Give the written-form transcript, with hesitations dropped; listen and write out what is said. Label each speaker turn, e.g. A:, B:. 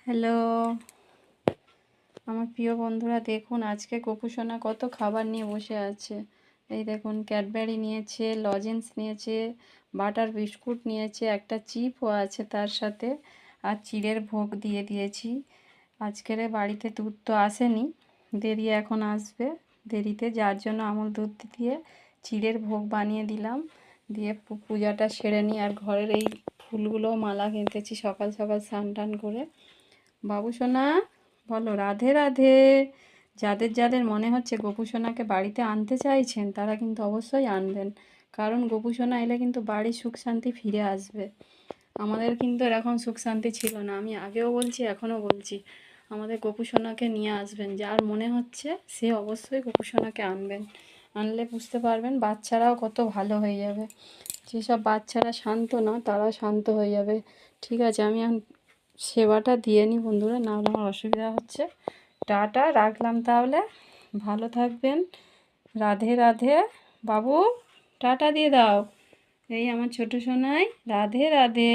A: Hello আমার প্রিয় বন্ধুরা, দেখুন আজকে গোপুসোনা কত খাবার নিয়ে বসে আছে। এই দেখুন, ক্যাডবেরি নিয়েছে, লজেন্স নিয়েছে, বাটার বিস্কুট নিয়েছে, একটা চিপও আছে তার সাথে, আর চিড়ের ভোগ দিয়ে দিয়েছি। আজকের বাড়িতে দুধ তো আসেনি, দেরি এখন আসবে, দেরিতে, যার জন্য আমল দুধ দিয়ে চিড়ের ভোগ বানিয়ে দিলাম। দিয়ে পূজাটা সেরে নিই, আর ঘরের এই ফুলগুলো মালা কিনতেছি সকাল সকাল স্নান টান করে। বাবু সোনা, বলো রাধে রাধে। যাদের যাদের মনে হচ্ছে গোপু সোনাকে বাড়িতে আনতে চাইছেন, তারা কিন্তু অবশ্যই আনবেন, কারণ গোপু সোনা এলে কিন্তু বাড়ির সুখ শান্তি ফিরে আসবে। আমাদের কিন্তু এরকম সুখ শান্তি ছিল না, আমি আগেও বলছি এখনও বলছি, আমাদের গোপু সোনাকে নিয়ে আসবেন। যার মনে হচ্ছে সে অবশ্যই গোপু সোনাকে আনবেন, আনলে বুঝতে পারবেন বাচ্চারাও কত ভালো হয়ে যাবে। যেসব বাচ্চারা শান্ত না, তারা শান্ত হয়ে যাবে। ঠিক আছে, আমি সেবাটা দিয়ে নিই বন্ধুরা, নাহলে আমার অসুবিধা হচ্ছে। টাটা, রাখলাম তাহলে, ভালো থাকবেন। রাধে রাধে। বাবু টাটা দিয়ে দাও। এই আমার ছোট সোনাই, রাধে রাধে।